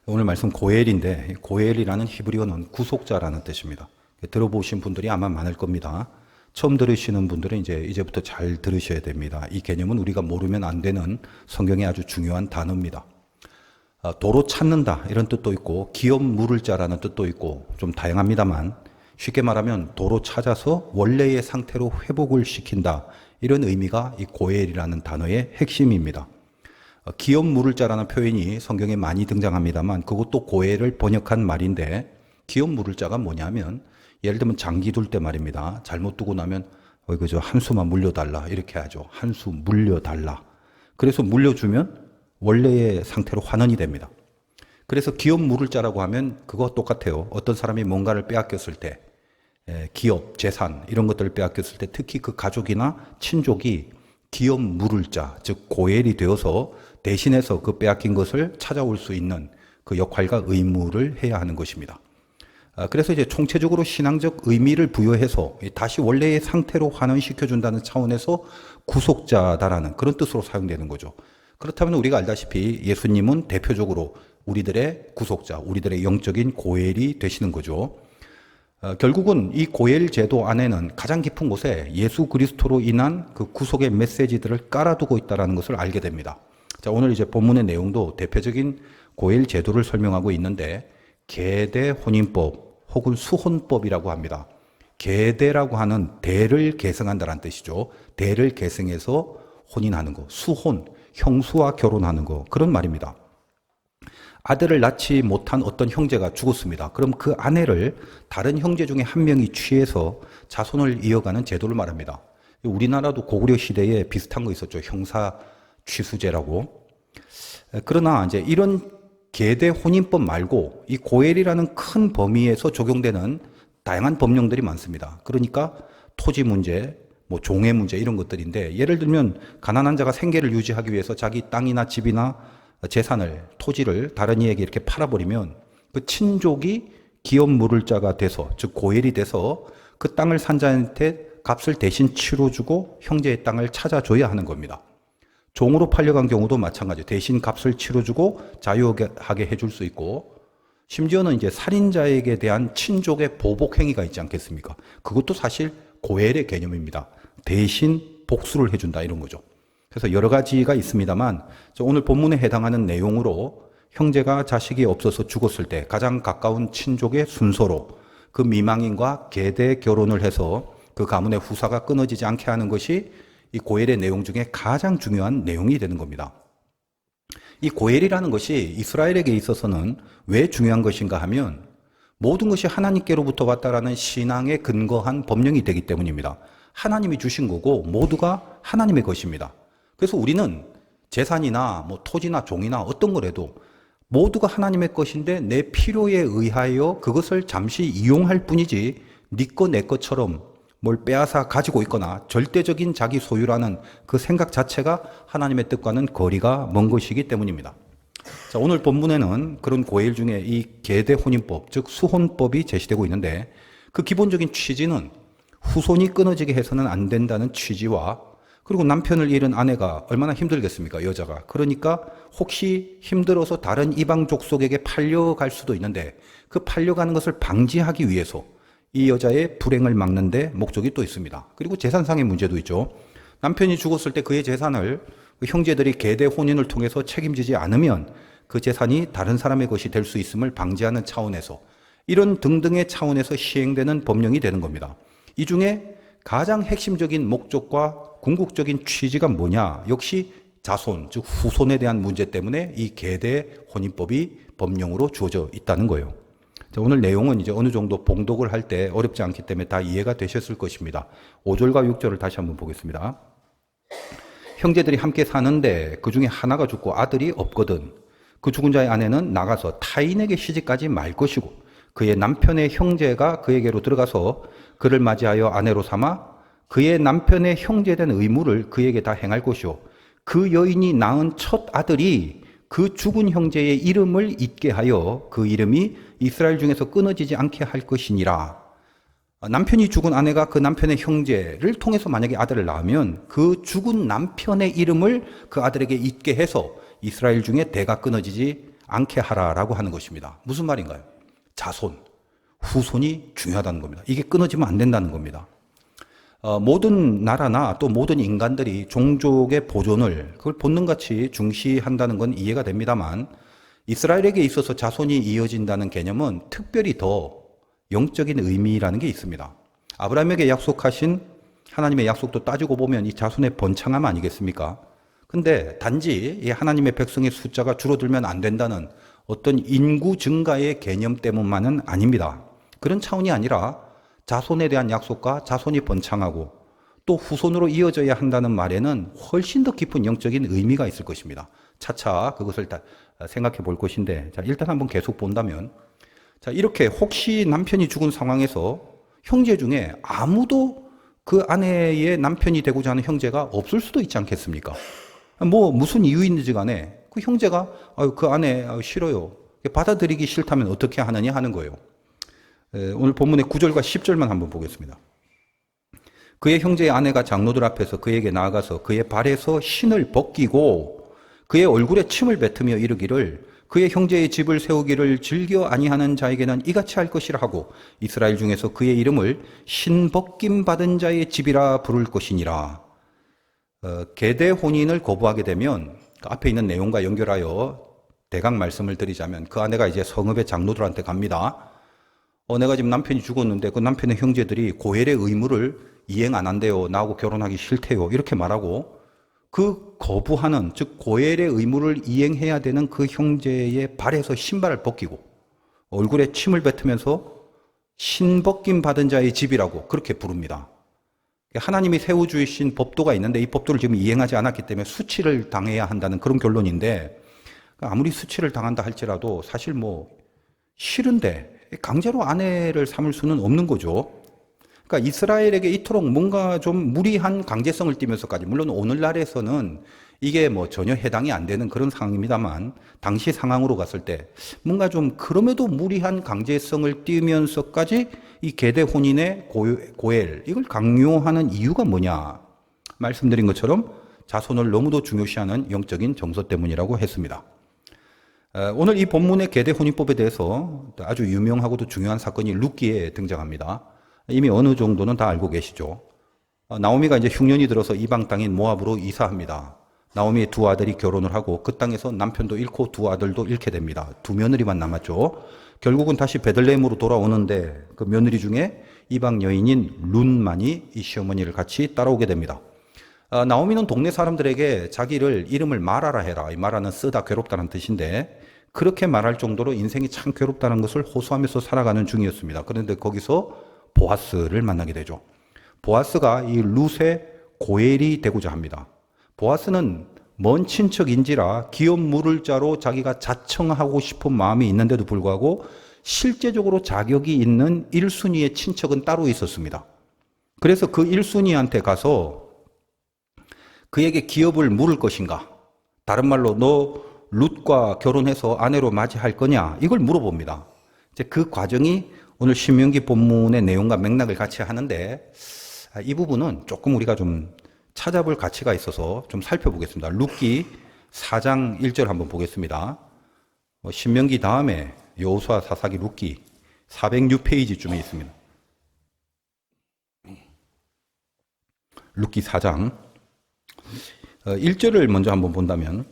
오늘 말씀 고엘인데 고엘이라는 히브리어는 구속자라는 뜻입니다. 들어보신 분들이 아마 많을 겁니다. 처음 들으시는 분들은 이제부터 잘 들으셔야 됩니다. 이 개념은 우리가 모르면 안 되는 성경의 아주 중요한 단어입니다. 도로 찾는다 이런 뜻도 있고 기업 물을 자라는 뜻도 있고 좀 다양합니다만 쉽게 말하면 도로 찾아서 원래의 상태로 회복을 시킨다 이런 의미가 이 고엘이라는 단어의 핵심입니다. 기업 물을 자라는 표현이 성경에 많이 등장합니다만 그것도 고엘을 번역한 말인데 기업 물을 자가 뭐냐면 예를 들면 장기 둘 때 말입니다. 잘못 두고 나면 그저 한 수만 물려달라 이렇게 하죠. 한 수 물려달라. 그래서 물려주면 원래의 상태로 환원이 됩니다. 그래서 기업 물을 자라고 하면 그거 똑같아요. 어떤 사람이 뭔가를 빼앗겼을 때 기업, 재산 이런 것들을 빼앗겼을 때 특히 그 가족이나 친족이 기업 물을 자, 즉 고엘이 되어서 대신해서 그 빼앗긴 것을 찾아올 수 있는 그 역할과 의무를 해야 하는 것입니다. 그래서 이제 총체적으로 신앙적 의미를 부여해서 다시 원래의 상태로 환원시켜준다는 차원에서 구속자다라는 그런 뜻으로 사용되는 거죠. 그렇다면 우리가 알다시피 예수님은 대표적으로 우리들의 구속자, 우리들의 영적인 고엘이 되시는 거죠. 결국은 이 고엘 제도 안에는 가장 깊은 곳에 예수 그리스도로 인한 그 구속의 메시지들을 깔아두고 있다는 것을 알게 됩니다. 자, 오늘 이제 본문의 내용도 대표적인 고엘 제도를 설명하고 있는데 계대 혼인법 혹은 수혼법이라고 합니다. 계대라고 하는 대를 계승한다는 뜻이죠. 대를 계승해서 혼인하는 거, 수혼, 형수와 결혼하는 거 그런 말입니다. 아들을 낳지 못한 어떤 형제가 죽었습니다. 그럼 그 아내를 다른 형제 중에 한 명이 취해서 자손을 이어가는 제도를 말합니다. 우리나라도 고구려 시대에 비슷한 거 있었죠. 형사 취수제라고. 그러나 이제 이런 계대 혼인법 말고 이 고엘이라는 큰 범위에서 적용되는 다양한 법령들이 많습니다. 그러니까 토지 문제, 뭐 종의 문제 이런 것들인데 예를 들면 가난한 자가 생계를 유지하기 위해서 자기 땅이나 집이나 재산을, 토지를 다른 이에게 이렇게 팔아버리면 그 친족이 기업 물을 자가 돼서 즉 고엘이 돼서 그 땅을 산 자한테 값을 대신 치러주고 형제의 땅을 찾아줘야 하는 겁니다. 종으로 팔려간 경우도 마찬가지. 대신 값을 치러주고 자유하게 해줄 수 있고, 심지어는 이제 살인자에게 대한 친족의 보복 행위가 있지 않겠습니까? 그것도 사실 고엘의 개념입니다. 대신 복수를 해준다 이런 거죠. 그래서 여러 가지가 있습니다만 오늘 본문에 해당하는 내용으로 형제가 자식이 없어서 죽었을 때 가장 가까운 친족의 순서로 그 미망인과 계대 결혼을 해서 그 가문의 후사가 끊어지지 않게 하는 것이 이 고엘의 내용 중에 가장 중요한 내용이 되는 겁니다. 이 고엘이라는 것이 이스라엘에게 있어서는 왜 중요한 것인가 하면 모든 것이 하나님께로부터 왔다라는 신앙에 근거한 법령이 되기 때문입니다. 하나님이 주신 거고 모두가 하나님의 것입니다. 그래서 우리는 재산이나 뭐 토지나 종이나 어떤 거라도 모두가 하나님의 것인데 내 필요에 의하여 그것을 잠시 이용할 뿐이지 네 거 내 것처럼 뭘 빼앗아 가지고 있거나 절대적인 자기 소유라는 그 생각 자체가 하나님의 뜻과는 거리가 먼 것이기 때문입니다. 자, 오늘 본문에는 그런 고엘 중에 이 계대 혼인법, 즉 수혼법이 제시되고 있는데 그 기본적인 취지는 후손이 끊어지게 해서는 안 된다는 취지와 그리고 남편을 잃은 아내가 얼마나 힘들겠습니까, 여자가. 그러니까 혹시 힘들어서 다른 이방 족속에게 팔려갈 수도 있는데 그 팔려가는 것을 방지하기 위해서 이 여자의 불행을 막는 데 목적이 또 있습니다. 그리고 재산상의 문제도 있죠. 남편이 죽었을 때 그의 재산을 형제들이 계대 혼인을 통해서 책임지지 않으면 그 재산이 다른 사람의 것이 될 수 있음을 방지하는 차원에서 이런 등등의 차원에서 시행되는 법령이 되는 겁니다. 이 중에 가장 핵심적인 목적과 궁극적인 취지가 뭐냐? 역시 자손, 즉 후손에 대한 문제 때문에 이 계대 혼인법이 법령으로 주어져 있다는 거예요. 자, 오늘 내용은 이제 어느 정도 봉독을 할 때 어렵지 않기 때문에 다 이해가 되셨을 것입니다. 5절과 6절을 다시 한번 보겠습니다. 형제들이 함께 사는데 그 중에 하나가 죽고 아들이 없거든. 그 죽은 자의 아내는 나가서 타인에게 시집가지 말 것이고 그의 남편의 형제가 그에게로 들어가서 그를 맞이하여 아내로 삼아 그의 남편의 형제된 의무를 그에게 다 행할 것이요. 그 여인이 낳은 첫 아들이 그 죽은 형제의 이름을 잊게 하여 그 이름이 이스라엘 중에서 끊어지지 않게 할 것이니라. 남편이 죽은 아내가 그 남편의 형제를 통해서 만약에 아들을 낳으면 그 죽은 남편의 이름을 그 아들에게 잊게 해서 이스라엘 중에 대가 끊어지지 않게 하라라고 하는 것입니다. 무슨 말인가요? 자손, 후손이 중요하다는 겁니다. 이게 끊어지면 안 된다는 겁니다. 모든 나라나 또 모든 인간들이 종족의 보존을 그걸 본능같이 중시한다는 건 이해가 됩니다만 이스라엘에게 있어서 자손이 이어진다는 개념은 특별히 더 영적인 의미라는 게 있습니다. 아브라함에게 약속하신 하나님의 약속도 따지고 보면 이 자손의 번창함 아니겠습니까? 근데 단지 이 하나님의 백성의 숫자가 줄어들면 안 된다는 어떤 인구 증가의 개념 때문만은 아닙니다. 그런 차원이 아니라 자손에 대한 약속과 자손이 번창하고 또 후손으로 이어져야 한다는 말에는 훨씬 더 깊은 영적인 의미가 있을 것입니다. 차차 그것을 다 생각해 볼 것인데, 자, 일단 한번 계속 본다면, 자, 이렇게 혹시 남편이 죽은 상황에서 형제 중에 아무도 그 아내의 남편이 되고자 하는 형제가 없을 수도 있지 않겠습니까? 뭐 무슨 이유인지 간에 그 형제가 그 아내 싫어요. 받아들이기 싫다면 어떻게 하느냐 하는 거예요. 오늘 본문의 9절과 10절만 한번 보겠습니다. 그의 형제의 아내가 장로들 앞에서 그에게 나아가서 그의 발에서 신을 벗기고 그의 얼굴에 침을 뱉으며 이르기를 그의 형제의 집을 세우기를 즐겨 아니하는 자에게는 이같이 할 것이라 하고 이스라엘 중에서 그의 이름을 신벗김 받은 자의 집이라 부를 것이니라. 계대 혼인을 거부하게 되면 그 앞에 있는 내용과 연결하여 대강 말씀을 드리자면 그 아내가 이제 성읍의 장로들한테 갑니다. 내가 지금 남편이 죽었는데 그 남편의 형제들이 고엘의 의무를 이행 안 한대요. 나하고 결혼하기 싫대요. 이렇게 말하고 그 거부하는, 즉 고엘의 의무를 이행해야 되는 그 형제의 발에서 신발을 벗기고 얼굴에 침을 뱉으면서 신벗김 받은 자의 집이라고 그렇게 부릅니다. 하나님이 세워주신 법도가 있는데 이 법도를 지금 이행하지 않았기 때문에 수치를 당해야 한다는 그런 결론인데, 아무리 수치를 당한다 할지라도 사실 뭐 싫은데 강제로 아내를 삼을 수는 없는 거죠. 그러니까 이스라엘에게 이토록 뭔가 좀 무리한 강제성을 띠면서까지, 물론 오늘날에서는 이게 뭐 전혀 해당이 안 되는 그런 상황입니다만 당시 상황으로 갔을 때 뭔가 좀 그럼에도 무리한 강제성을 띠면서까지 이 계대 혼인의 고엘 이걸 강요하는 이유가 뭐냐? 말씀드린 것처럼 자손을 너무도 중요시하는 영적인 정서 때문이라고 했습니다. 오늘 이 본문의 계대 혼인법에 대해서 아주 유명하고도 중요한 사건이 룻기에 등장합니다. 이미 어느 정도는 다 알고 계시죠. 나오미가 이제 흉년이 들어서 이방 땅인 모압으로 이사합니다. 나오미의 두 아들이 결혼을 하고 그 땅에서 남편도 잃고 두 아들도 잃게 됩니다. 두 며느리만 남았죠. 결국은 다시 베들레헴으로 돌아오는데 그 며느리 중에 이방 여인인 룬만이 이 시어머니를 같이 따라오게 됩니다. 나오미는 동네 사람들에게 자기를 이름을 마라라 해라. 이 마라는 쓰다 괴롭다는 뜻인데 그렇게 말할 정도로 인생이 참 괴롭다는 것을 호소하면서 살아가는 중이었습니다. 그런데 거기서 보아스를 만나게 되죠. 보아스가 이 룻의 고엘이 되고자 합니다. 보아스는 먼 친척인지라 기업 물을 자로 자기가 자청하고 싶은 마음이 있는데도 불구하고 실제적으로 자격이 있는 1순위의 친척은 따로 있었습니다. 그래서 그 1순위한테 가서 그에게 기업을 물을 것인가? 다른 말로 너 룻과 결혼해서 아내로 맞이할 거냐? 이걸 물어봅니다. 이제 그 과정이 오늘 신명기 본문의 내용과 맥락을 같이 하는데 이 부분은 조금 우리가 좀 찾아볼 가치가 있어서 좀 살펴보겠습니다. 룻기 4장 1절 한번 보겠습니다. 신명기 다음에 여호수아, 사사기, 룻기 406페이지쯤에 있습니다. 룻기 4장 1절을 먼저 한번 본다면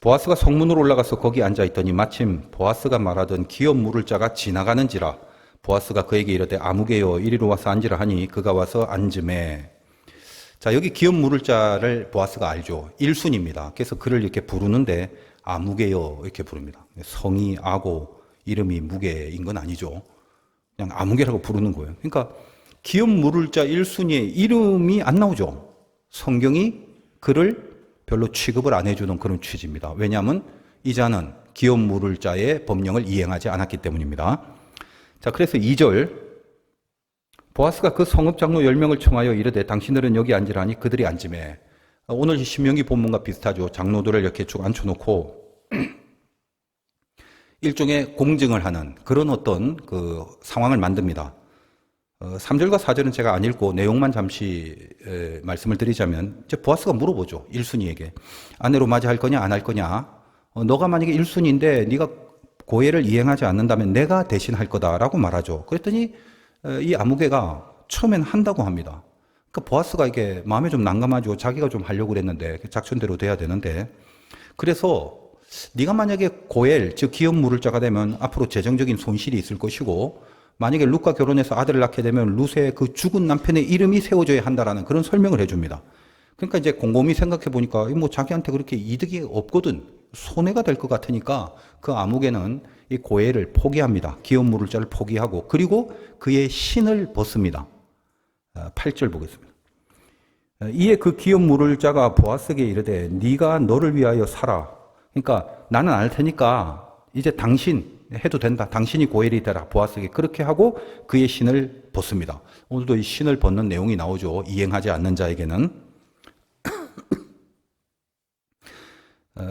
보아스가 성문으로 올라가서 거기 앉아있더니 마침 보아스가 말하던 기업 물을 자가 지나가는지라 보아스가 그에게 이르되 아무개여 이리로 와서 앉으라 하니 그가 와서 앉음에. 자, 여기 기업 물을 자를 보아스가 알죠. 1순입니다. 그래서 그를 이렇게 부르는데 아무개여 이렇게 부릅니다. 성이 아고 이름이 무개인 건 아니죠. 그냥 아무개라고 부르는 거예요. 그러니까 기업 물을 자 1순위의 이름이 안 나오죠. 성경이 그를 별로 취급을 안 해주는 그런 취지입니다. 왜냐하면 이 자는 기업 물을 자의 법령을 이행하지 않았기 때문입니다. 자, 그래서 2절 보아스가 그 성읍 장로 10명을 청하여 이르되 당신들은 여기 앉으라니 그들이 앉음에. 오늘 신명기 본문과 비슷하죠. 장로들을 이렇게 쭉 앉혀놓고 일종의 공증을 하는 그런 어떤 그 상황을 만듭니다. 3절과 4절은 제가 안 읽고 내용만 잠시 말씀을 드리자면 이제 보아스가 물어보죠. 1순위에게 아내로 맞이할 거냐 안 할 거냐. 너가 만약에 1순위인데 네가 고해를 이행하지 않는다면 내가 대신 할 거다라고 말하죠. 그랬더니 이 아무개가 처음엔 한다고 합니다. 그러니까 보아스가 이게 마음에 좀 난감하죠. 자기가 좀 하려고 그랬는데 작전대로 돼야 되는데, 그래서 네가 만약에 고엘, 즉 기업 물을자가 되면 앞으로 재정적인 손실이 있을 것이고, 만약에 룻과 결혼해서 아들을 낳게 되면 룻의 그 죽은 남편의 이름이 세워져야 한다라는 그런 설명을 해줍니다. 그러니까 이제 곰곰이 생각해 보니까 뭐 자기한테 그렇게 이득이 없거든, 손해가 될 것 같으니까 그 아무개는 이 고엘을 포기합니다. 기업 물을자를 포기하고, 그리고 그의 신을 벗습니다. 8절 보겠습니다. 이에 그 기업 물을 자가 보아스에게 이르되 네가 너를 위하여 살아. 그러니까 나는 알 테니까 이제 당신 해도 된다. 당신이 고엘이 되라. 보아스에게 그렇게 하고 그의 신을 벗습니다. 오늘도 이 신을 벗는 내용이 나오죠. 이행하지 않는 자에게는.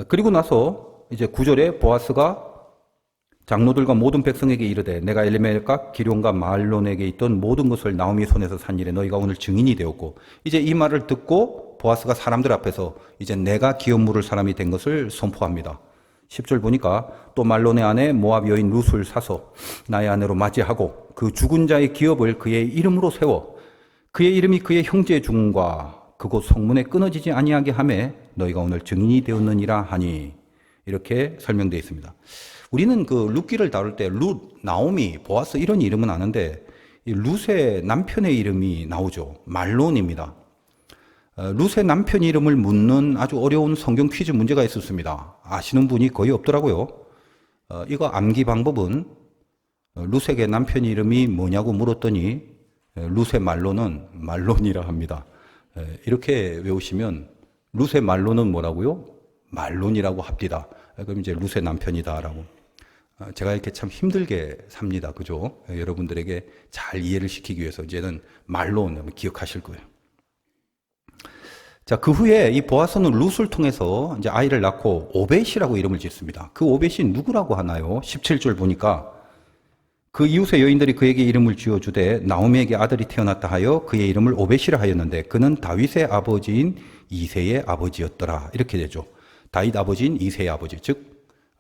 그리고 나서 이제 9절에 보아스가 장로들과 모든 백성에게 이르되 내가 엘리멜과 기룡과 마알론에게 있던 모든 것을 나오미 손에서 산 일에 너희가 오늘 증인이 되었고, 이제 이 말을 듣고 보아스가 사람들 앞에서 이제 내가 기업 물을 사람이 된 것을 선포합니다. 10절 보니까 또 말론의 아내 모압 여인 룻을 사서 나의 아내로 맞이하고 그 죽은 자의 기업을 그의 이름으로 세워 그의 이름이 그의 형제의 죽음과 그곳 성문에 끊어지지 아니하게 하매 너희가 오늘 증인이 되었느니라 하니, 이렇게 설명되어 있습니다. 우리는 그 룻기를 다룰 때 룻, 나오미, 보아스 이런 이름은 아는데 이 룻의 남편의 이름이 나오죠. 말론입니다. 룻의 남편 이름을 묻는 아주 어려운 성경 퀴즈 문제가 있었습니다. 아시는 분이 거의 없더라고요. 이거 암기 방법은 룻에게 남편 이름이 뭐냐고 물었더니 룻의 말론은 말론이라 합니다. 이렇게 외우시면 룻의 말론은 뭐라고요? 말론이라고 합디다. 그럼 이제 룻의 남편이다라고. 제가 이렇게 참 힘들게 삽니다. 그죠? 여러분들에게 잘 이해를 시키기 위해서 이제는 말론 기억하실 거예요. 자, 그 후에 이 보아스는 룻을 통해서 이제 아이를 낳고 오벳이라고 이름을 짓습니다. 그 오벳이 누구라고 하나요? 17절 보니까 그 이웃의 여인들이 그에게 이름을 지어주되 나오미에게 아들이 태어났다 하여 그의 이름을 오벳이라 하였는데 그는 다윗의 아버지인 이새의 아버지였더라. 이렇게 되죠. 다윗 아버지인 이새의 아버지, 즉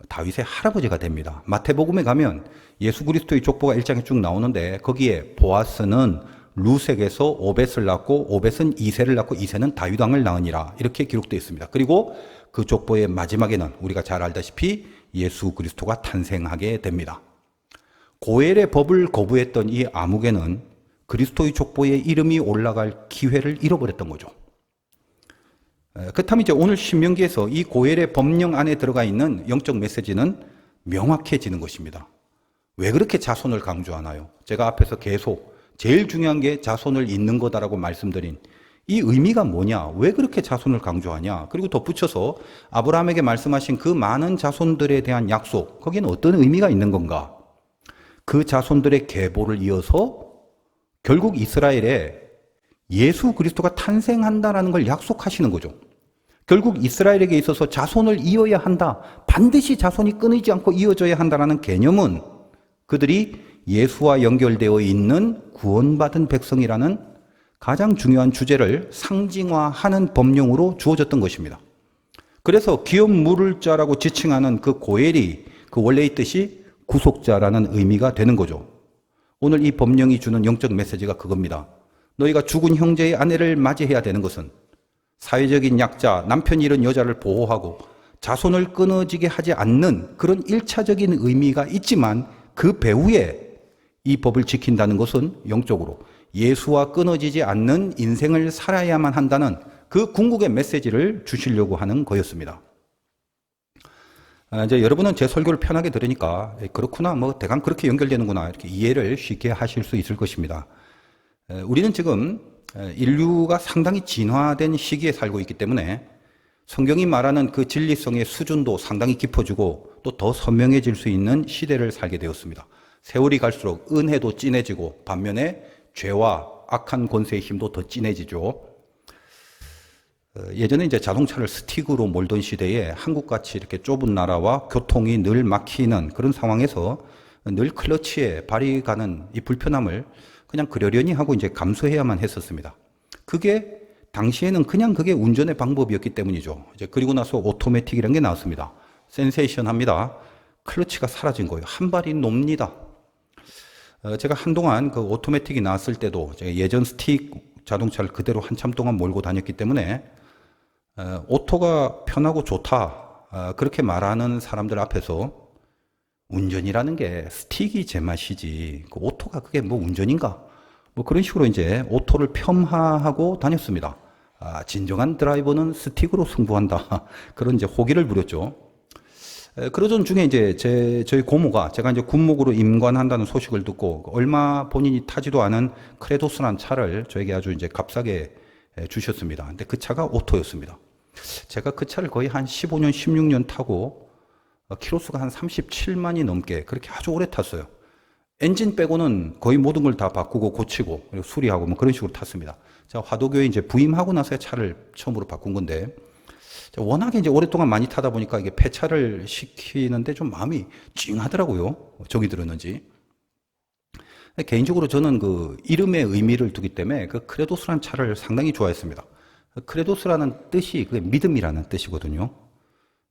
다윗의 할아버지가 됩니다. 마태복음에 가면 예수 그리스도의 족보가 1장에 쭉 나오는데 거기에 보아스는 룻에게서 오벳을 낳고 오벳은 이새를 낳고 이새는 다윗 왕을 낳으니라, 이렇게 기록되어 있습니다. 그리고 그 족보의 마지막에는 우리가 잘 알다시피 예수 그리스도가 탄생하게 됩니다. 고엘의 법을 거부했던 이 아무개는 그리스도의 족보에 이름이 올라갈 기회를 잃어버렸던 거죠. 그렇다면 이제 오늘 신명기에서 이 고엘의 법령 안에 들어가 있는 영적 메시지는 명확해지는 것입니다. 왜 그렇게 자손을 강조하나요? 제가 앞에서 계속 제일 중요한 게 자손을 잇는 거다라고 말씀드린 이 의미가 뭐냐? 왜 그렇게 자손을 강조하냐? 그리고 덧붙여서 아브라함에게 말씀하신 그 많은 자손들에 대한 약속, 거기는 어떤 의미가 있는 건가? 그 자손들의 계보를 이어서 결국 이스라엘에 예수 그리스도가 탄생한다라는 걸 약속하시는 거죠. 결국 이스라엘에게 있어서 자손을 이어야 한다. 반드시 자손이 끊이지 않고 이어져야 한다라는 개념은 그들이 예수와 연결되어 있는 구원받은 백성이라는 가장 중요한 주제를 상징화하는 법령으로 주어졌던 것입니다. 그래서 기업 물을 자라고 지칭하는 그 고엘이 그 원래의 뜻이 구속자라는 의미가 되는 거죠. 오늘 이 법령이 주는 영적 메시지가 그겁니다. 너희가 죽은 형제의 아내를 맞이해야 되는 것은 사회적인 약자, 남편이 잃은 여자를 보호하고 자손을 끊어지게 하지 않는 그런 1차적인 의미가 있지만 그 배후에 이 법을 지킨다는 것은 영적으로 예수와 끊어지지 않는 인생을 살아야만 한다는 그 궁극의 메시지를 주시려고 하는 거였습니다. 이제 여러분은 제 설교를 편하게 들으니까 그렇구나, 뭐 대강 그렇게 연결되는구나, 이렇게 이해를 쉽게 하실 수 있을 것입니다. 우리는 지금 인류가 상당히 진화된 시기에 살고 있기 때문에 성경이 말하는 그 진리성의 수준도 상당히 깊어지고 또 더 선명해질 수 있는 시대를 살게 되었습니다. 세월이 갈수록 은혜도 진해지고 반면에 죄와 악한 권세의 힘도 더 진해지죠. 예전에 이제 자동차를 스틱으로 몰던 시대에 한국같이 이렇게 좁은 나라와 교통이 늘 막히는 그런 상황에서 늘 클러치에 발이 가는 이 불편함을 그냥 그러려니 하고 이제 감수해야만 했었습니다. 그게 당시에는 그냥 그게 운전의 방법이었기 때문이죠. 이제 그리고 나서 오토매틱이라는 게 나왔습니다. 센세이션합니다. 클러치가 사라진 거예요. 한 발이 놉니다. 제가 한동안 그 오토매틱이 나왔을 때도 제가 예전 스틱 자동차를 그대로 한참 동안 몰고 다녔기 때문에 오토가 편하고 좋다 그렇게 말하는 사람들 앞에서 운전이라는 게 스틱이 제맛이지 그 오토가 그게 뭐 운전인가 뭐 그런 식으로 이제 오토를 폄하하고 다녔습니다. 진정한 드라이버는 스틱으로 승부한다 그런 이제 호기를 부렸죠. 그러던 중에 이제 저희 고모가 제가 이제 군목으로 임관한다는 소식을 듣고 얼마 본인이 타지도 않은 크레도스라는 차를 저에게 아주 이제 값싸게 주셨습니다. 근데 그 차가 오토였습니다. 제가 그 차를 거의 한 15년, 16년 타고 키로수가 한 37만이 넘게 그렇게 아주 오래 탔어요. 엔진 빼고는 거의 모든 걸 다 바꾸고 고치고 그리고 수리하고 뭐 그런 식으로 탔습니다. 제가 화도교에 이제 부임하고 나서 차를 처음으로 바꾼 건데 워낙에 이제 오랫동안 많이 타다 보니까 이게 폐차를 시키는데 좀 마음이 찡하더라고요. 정이 들었는지. 개인적으로 저는 그 이름의 의미를 두기 때문에 그 크레도스라는 차를 상당히 좋아했습니다. 크레도스라는 뜻이 그게 믿음이라는 뜻이거든요.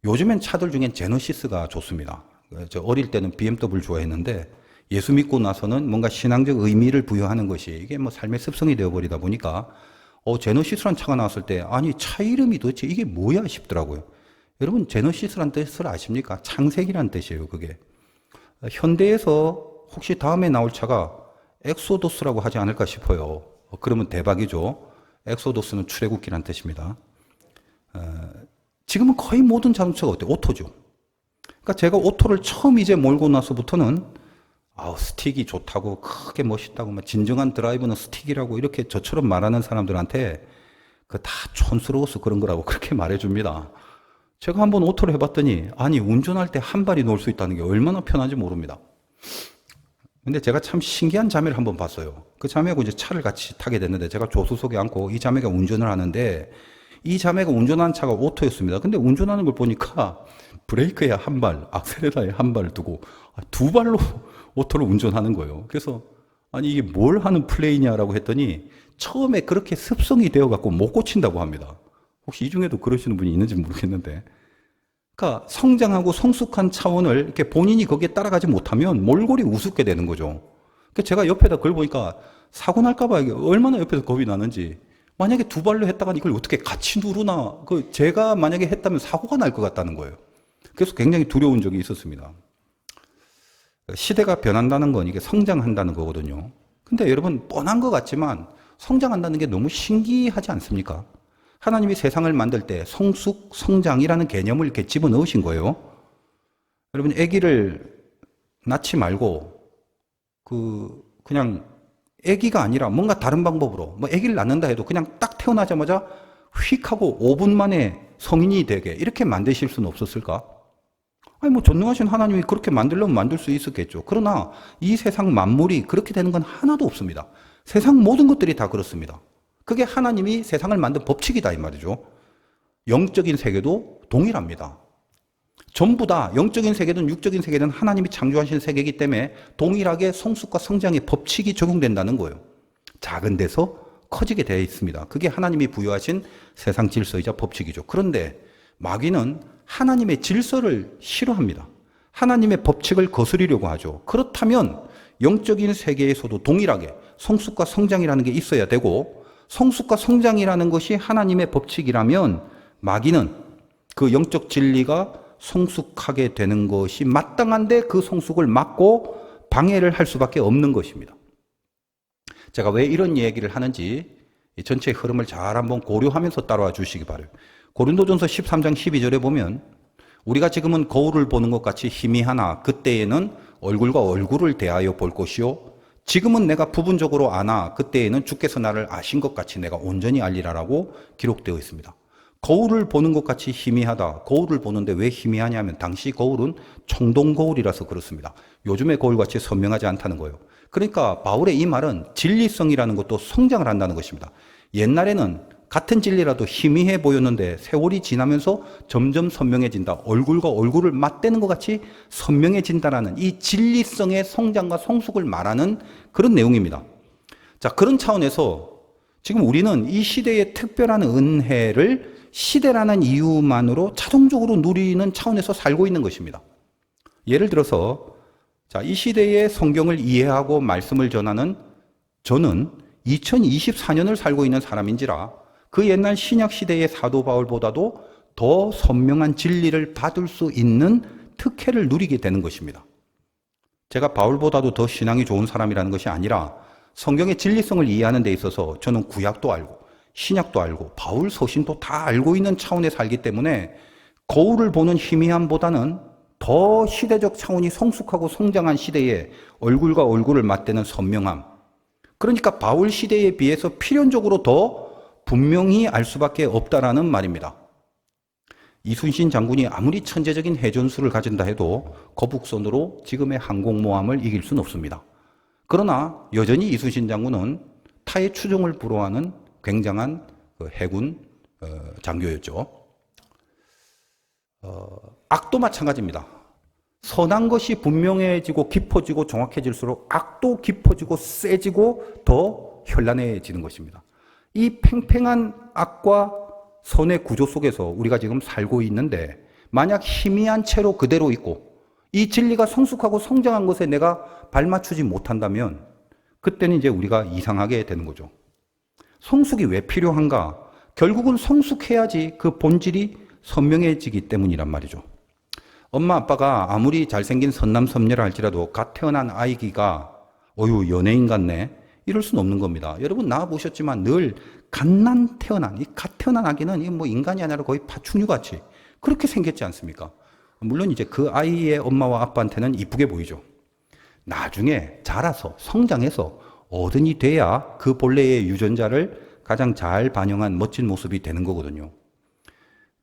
요즘엔 차들 중엔 제너시스가 좋습니다. 저 어릴 때는 BMW 좋아했는데 예수 믿고 나서는 뭔가 신앙적 의미를 부여하는 것이 이게 뭐 삶의 습성이 되어버리다 보니까 제너시스라는 차가 나왔을 때 아니 차 이름이 도대체 이게 뭐야 싶더라고요. 여러분 제너시스라는 뜻을 아십니까? 창세기라는 뜻이에요. 그게 현대에서 혹시 다음에 나올 차가 엑소도스라고 하지 않을까 싶어요. 그러면 대박이죠. 엑소도스는 출애굽기라는 뜻입니다. 지금은 거의 모든 자동차가 어때요? 오토죠. 그러니까 제가 오토를 처음 이제 몰고 나서부터는 스틱이 좋다고 크게 멋있다고 막 진정한 드라이브는 스틱이라고 이렇게 저처럼 말하는 사람들한테 그 다 촌스러워서 그런 거라고 그렇게 말해줍니다. 제가 한번 오토를 해봤더니 아니 운전할 때 한 발이 놓을 수 있다는 게 얼마나 편한지 모릅니다. 근데 제가 참 신기한 자매를 한번 봤어요. 그 자매하고 이제 차를 같이 타게 됐는데 제가 조수석에 앉고 이 자매가 운전을 하는데 이 자매가 운전하는 차가 오토였습니다. 근데 운전하는 걸 보니까 브레이크에 한 발, 악셀레라에 한 발을 두고 두 발로 오토를 운전하는 거예요. 그래서 아니 이게 뭘 하는 플레이냐라고 했더니 처음에 그렇게 습성이 되어갖고 못 고친다고 합니다. 혹시 이 중에도 그러시는 분이 있는지 모르겠는데 그러니까 성장하고 성숙한 차원을 이렇게 본인이 거기에 따라가지 못하면 몰골이 우습게 되는 거죠. 그러니까 제가 옆에다 그걸 보니까 사고 날까봐 이게 얼마나 옆에서 겁이 나는지 만약에 두 발로 했다가 이걸 어떻게 같이 누르나 제가 만약에 했다면 사고가 날 것 같다는 거예요. 그래서 굉장히 두려운 적이 있었습니다. 시대가 변한다는 건 이게 성장한다는 거거든요. 근데 여러분 뻔한 것 같지만 성장한다는 게 너무 신기하지 않습니까? 하나님이 세상을 만들 때 성숙, 성장이라는 개념을 이렇게 집어넣으신 거예요. 여러분 아기를 낳지 말고 그냥 아기가 아니라 뭔가 다른 방법으로 뭐 아기를 낳는다 해도 그냥 딱 태어나자마자 휙 하고 5분 만에 성인이 되게 이렇게 만드실 수는 없었을까? 아니 뭐 전능하신 하나님이 그렇게 만들려면 만들 수 있었겠죠. 그러나 이 세상 만물이 그렇게 되는 건 하나도 없습니다. 세상 모든 것들이 다 그렇습니다. 그게 하나님이 세상을 만든 법칙이다 이 말이죠. 영적인 세계도 동일합니다. 전부 다 영적인 세계든 육적인 세계든 하나님이 창조하신 세계이기 때문에 동일하게 성숙과 성장의 법칙이 적용된다는 거예요. 작은 데서 커지게 되어 있습니다. 그게 하나님이 부여하신 세상 질서이자 법칙이죠. 그런데 마귀는 하나님의 질서를 싫어합니다. 하나님의 법칙을 거스르려고 하죠. 그렇다면 영적인 세계에서도 동일하게 성숙과 성장이라는 게 있어야 되고 성숙과 성장이라는 것이 하나님의 법칙이라면 마귀는 그 영적 진리가 성숙하게 되는 것이 마땅한데 그 성숙을 막고 방해를 할 수밖에 없는 것입니다. 제가 왜 이런 얘기를 하는지 이 전체 흐름을 잘 한번 고려하면서 따라와 주시기 바라요. 고린도전서 13장 12절에 보면 우리가 지금은 거울을 보는 것 같이 희미하나 그때에는 얼굴과 얼굴을 대하여 볼 것이요 지금은 내가 부분적으로 아나 그때에는 주께서 나를 아신 것 같이 내가 온전히 알리라라고 기록되어 있습니다. 거울을 보는 것 같이 희미하다. 거울을 보는데 왜 희미하냐면 당시 거울은 청동 거울이라서 그렇습니다. 요즘의 거울같이 선명하지 않다는 거예요. 그러니까 바울의 이 말은 진리성이라는 것도 성장을 한다는 것입니다. 옛날에는 같은 진리라도 희미해 보였는데 세월이 지나면서 점점 선명해진다. 얼굴과 얼굴을 맞대는 것 같이 선명해진다라는 이 진리성의 성장과 성숙을 말하는 그런 내용입니다. 자, 그런 차원에서 지금 우리는 이 시대의 특별한 은혜를 시대라는 이유만으로 자동적으로 누리는 차원에서 살고 있는 것입니다. 예를 들어서 자, 이 시대의 성경을 이해하고 말씀을 전하는 저는 2024년을 살고 있는 사람인지라 그 옛날 신약 시대의 사도 바울보다도 더 선명한 진리를 받을 수 있는 특혜를 누리게 되는 것입니다. 제가 바울보다도 더 신앙이 좋은 사람이라는 것이 아니라 성경의 진리성을 이해하는 데 있어서 저는 구약도 알고 신약도 알고 바울 서신도 다 알고 있는 차원에 살기 때문에 거울을 보는 희미함보다는 더 시대적 차원이 성숙하고 성장한 시대에 얼굴과 얼굴을 맞대는 선명함, 그러니까 바울 시대에 비해서 필연적으로 더 분명히 알 수밖에 없다라는 말입니다. 이순신 장군이 아무리 천재적인 해전술을 가진다 해도 거북선으로 지금의 항공모함을 이길 수는 없습니다. 그러나 여전히 이순신 장군은 타의 추종을 불허하는 굉장한 해군 장교였죠. 악도 마찬가지입니다. 선한 것이 분명해지고 깊어지고 정확해질수록 악도 깊어지고 세지고 더 현란해지는 것입니다. 이 팽팽한 악과 선의 구조 속에서 우리가 지금 살고 있는데 만약 희미한 채로 그대로 있고 이 진리가 성숙하고 성장한 것에 내가 발맞추지 못한다면 그때는 이제 우리가 이상하게 되는 거죠. 성숙이 왜 필요한가? 결국은 성숙해야지 그 본질이 선명해지기 때문이란 말이죠. 엄마 아빠가 아무리 잘생긴 선남선녀라 할지라도 갓 태어난 아이기가 어휴 연예인 같네 이럴 수는 없는 겁니다. 여러분 낳아보셨지만 늘 갓난 태어난 이 갓 태어난 아기는 이 뭐 인간이 아니라 거의 파충류같이 그렇게 생겼지 않습니까? 물론 이제 그 아이의 엄마와 아빠한테는 이쁘게 보이죠. 나중에 자라서 성장해서 어른이 돼야 그 본래의 유전자를 가장 잘 반영한 멋진 모습이 되는 거거든요.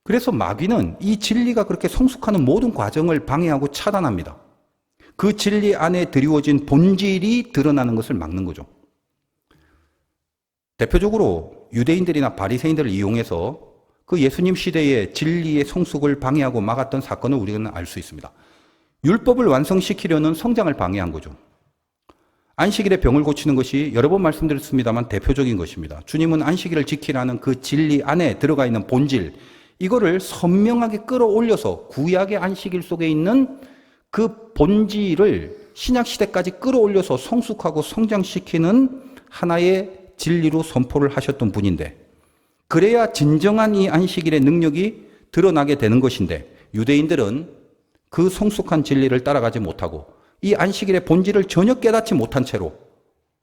그래서 마귀는 이 진리가 그렇게 성숙하는 모든 과정을 방해하고 차단합니다. 그 진리 안에 드리워진 본질이 드러나는 것을 막는 거죠. 대표적으로 유대인들이나 바리새인들을 이용해서 그 예수님 시대의 진리의 성숙을 방해하고 막았던 사건을 우리는 알 수 있습니다. 율법을 완성시키려는 성장을 방해한 거죠. 안식일에 병을 고치는 것이 여러 번 말씀드렸습니다만 대표적인 것입니다. 주님은 안식일을 지키라는 그 진리 안에 들어가 있는 본질, 이거를 선명하게 끌어올려서 구약의 안식일 속에 있는 그 본질을 신약시대까지 끌어올려서 성숙하고 성장시키는 하나의 진리로 선포를 하셨던 분인데 그래야 진정한 이 안식일의 능력이 드러나게 되는 것인데 유대인들은 그 성숙한 진리를 따라가지 못하고 이 안식일의 본질을 전혀 깨닫지 못한 채로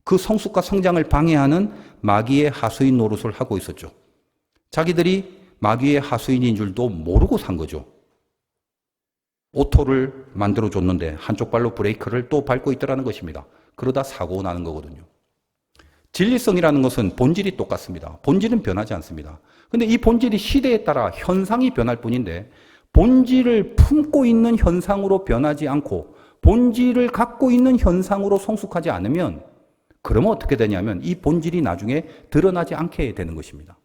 그 성숙과 성장을 방해하는 마귀의 하수인 노릇을 하고 있었죠. 자기들이 마귀의 하수인인 줄도 모르고 산 거죠. 오토를 만들어줬는데 한쪽 발로 브레이크를 또 밟고 있더라는 것입니다. 그러다 사고 나는 거거든요. 진리성이라는 것은 본질이 똑같습니다. 본질은 변하지 않습니다. 근데 이 본질이 시대에 따라 현상이 변할 뿐인데 본질을 품고 있는 현상으로 변하지 않고 본질을 갖고 있는 현상으로 성숙하지 않으면 그러면 어떻게 되냐면 이 본질이 나중에 드러나지 않게 되는 것입니다.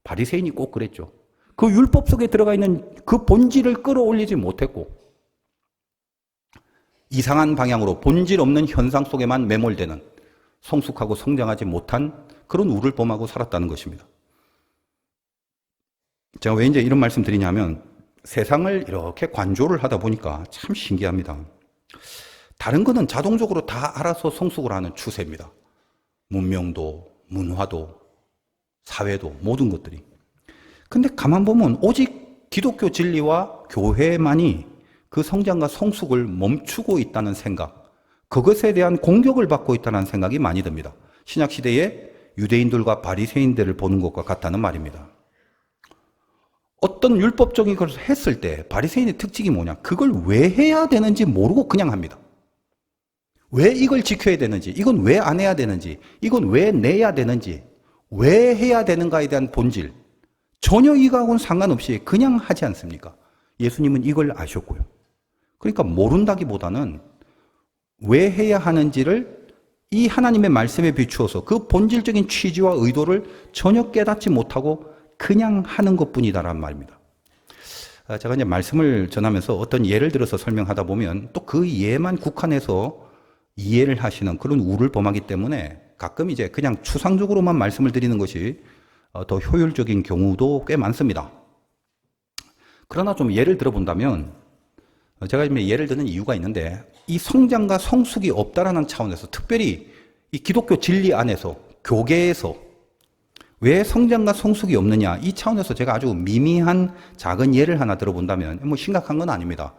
바리새인이 꼭 그랬죠. 그 율법 속에 들어가 있는 그 본질을 끌어올리지 못했고 이상한 방향으로 본질 없는 현상 속에만 매몰되는 성숙하고 성장하지 못한 그런 우를 범하고 살았다는 것입니다. 제가 왜 이제 이런 말씀 드리냐면 세상을 이렇게 관조를 하다 보니까 참 신기합니다. 다른 거는 자동적으로 다 알아서 성숙을 하는 추세입니다. 문명도, 문화도, 사회도, 모든 것들이. 근데 가만 보면 오직 기독교 진리와 교회만이 그 성장과 성숙을 멈추고 있다는 생각, 그것에 대한 공격을 받고 있다는 생각이 많이 듭니다. 신약시대에 유대인들과 바리새인들을 보는 것과 같다는 말입니다. 어떤 율법적인 것을 했을 때 바리새인의 특징이 뭐냐? 그걸 왜 해야 되는지 모르고 그냥 합니다. 왜 이걸 지켜야 되는지, 이건 왜 안 해야 되는지, 이건 왜 내야 되는지, 왜 해야 되는가에 대한 본질, 전혀 이거하고는 상관없이 그냥 하지 않습니까? 예수님은 이걸 아셨고요. 그러니까 모른다기보다는 왜 해야 하는지를 이 하나님의 말씀에 비추어서 그 본질적인 취지와 의도를 전혀 깨닫지 못하고 그냥 하는 것뿐이다라는 말입니다. 제가 이제 말씀을 전하면서 어떤 예를 들어서 설명하다 보면 또 그 예만 국한해서 이해를 하시는 그런 우를 범하기 때문에 가끔 이제 그냥 추상적으로만 말씀을 드리는 것이 더 효율적인 경우도 꽤 많습니다. 그러나 좀 예를 들어본다면, 제가 지금 예를 드는 이유가 있는데, 이 성장과 성숙이 없다라는 차원에서, 특별히 이 기독교 진리 안에서, 교계에서 왜 성장과 성숙이 없느냐, 이 차원에서 제가 아주 미미한 작은 예를 하나 들어본다면, 뭐 심각한 건 아닙니다.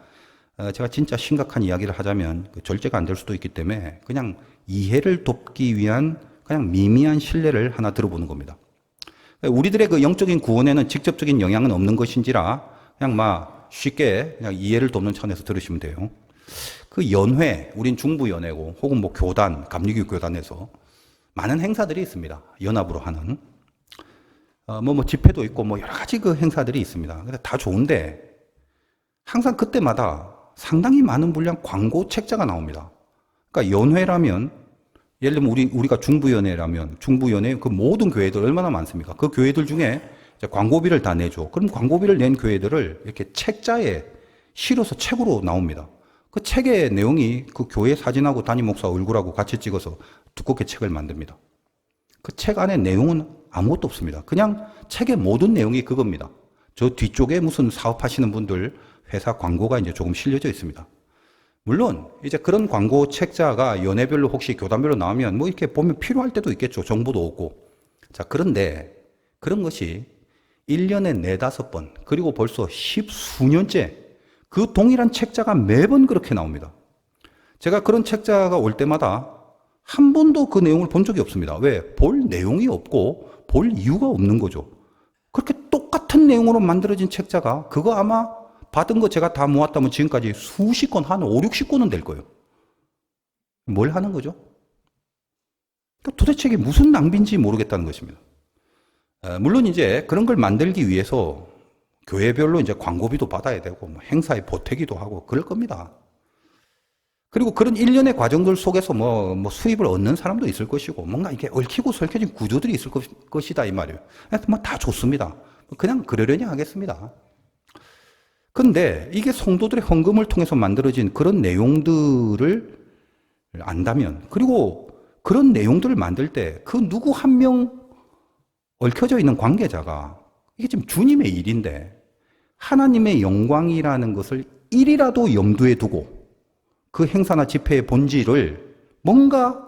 제가 진짜 심각한 이야기를 하자면 절제가 안 될 수도 있기 때문에 그냥 이해를 돕기 위한 그냥 미미한 신뢰를 하나 들어보는 겁니다. 우리들의 그 영적인 구원에는 직접적인 영향은 없는 것인지라 그냥 막 쉽게 그냥 이해를 돕는 차원에서 들으시면 돼요. 그 연회, 우린 중부연회고 혹은 뭐 교단, 감리교 교단에서 많은 행사들이 있습니다. 연합으로 하는. 뭐 집회도 있고 뭐 여러 가지 그 행사들이 있습니다. 근데 다 좋은데 항상 그때마다 상당히 많은 분량 광고 책자가 나옵니다. 그러니까 연회라면 예를 들면 우리가 중부연회라면 중부연회 그 모든 교회들 얼마나 많습니까? 그 교회들 중에 이제 광고비를 다 내죠. 그럼 광고비를 낸 교회들을 이렇게 책자에 실어서 책으로 나옵니다. 그 책의 내용이 그 교회 사진하고 담임 목사 얼굴하고 같이 찍어서 두껍게 책을 만듭니다. 그 책 안에 내용은 아무것도 없습니다. 그냥 책의 모든 내용이 그겁니다. 저 뒤쪽에 무슨 사업하시는 분들 회사 광고가 이제 조금 실려져 있습니다. 물론 이제 그런 광고 책자가 연회별로 혹시 교단별로 나오면 뭐 이렇게 보면 필요할 때도 있겠죠. 정보도 없고. 자, 그런데 그런 것이 1년에 4-5번 그리고 벌써 10수년째 그 동일한 책자가 매번 그렇게 나옵니다. 제가 그런 책자가 올 때마다 한 번도 그 내용을 본 적이 없습니다. 왜? 볼 내용이 없고 볼 이유가 없는 거죠. 그렇게 똑같은 내용으로 만들어진 책자가 그거 아마 받은 거 제가 다 모았다면 지금까지 수십 건, 한 5, 60건은 될 거예요. 뭘 하는 거죠? 도대체 이게 무슨 낭비인지 모르겠다는 것입니다. 물론 이제 그런 걸 만들기 위해서 교회별로 이제 광고비도 받아야 되고, 뭐 행사에 보태기도 하고, 그럴 겁니다. 그리고 그런 일련의 과정들 속에서 뭐 수입을 얻는 사람도 있을 것이고, 뭔가 이게 얽히고 설켜진 구조들이 있을 것이다, 이 말이에요. 뭐 다 좋습니다. 그냥 그러려니 하겠습니다. 근데 이게 성도들의 헌금을 통해서 만들어진 그런 내용들을 안다면, 그리고 그런 내용들을 만들 때 그 누구 한 명 얽혀져 있는 관계자가 이게 지금 주님의 일인데 하나님의 영광이라는 것을 일이라도 염두에 두고 그 행사나 집회의 본질을 뭔가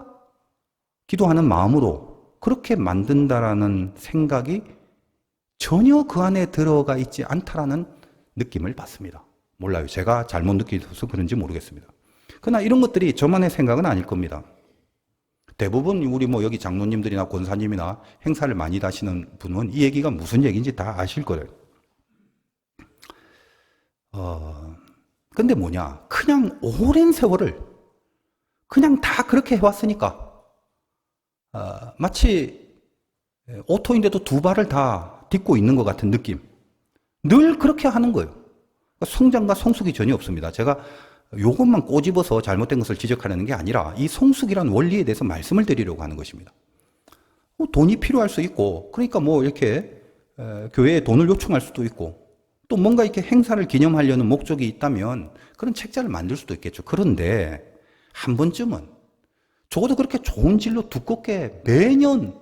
기도하는 마음으로 그렇게 만든다라는 생각이 전혀 그 안에 들어가 있지 않다라는 느낌을 받습니다. 몰라요. 제가 잘못 느껴서 그런지 모르겠습니다. 그러나 이런 것들이 저만의 생각은 아닐 겁니다. 대부분 우리 뭐 여기 장로님들이나 권사님이나 행사를 많이 다시는 분은 이 얘기가 무슨 얘기인지 다 아실 거예요. 근데 뭐냐. 그냥 오랜 세월을 그냥 다 그렇게 해왔으니까, 마치 오토인데도 두 발을 다 딛고 있는 것 같은 느낌. 늘 그렇게 하는 거예요. 성장과 성숙이 전혀 없습니다. 제가 이것만 꼬집어서 잘못된 것을 지적하려는 게 아니라 이 성숙이라는 원리에 대해서 말씀을 드리려고 하는 것입니다. 돈이 필요할 수 있고, 그러니까 뭐 이렇게 교회에 돈을 요청할 수도 있고, 또 뭔가 이렇게 행사를 기념하려는 목적이 있다면 그런 책자를 만들 수도 있겠죠. 그런데 한 번쯤은 적어도 그렇게 좋은 질로 두껍게 매년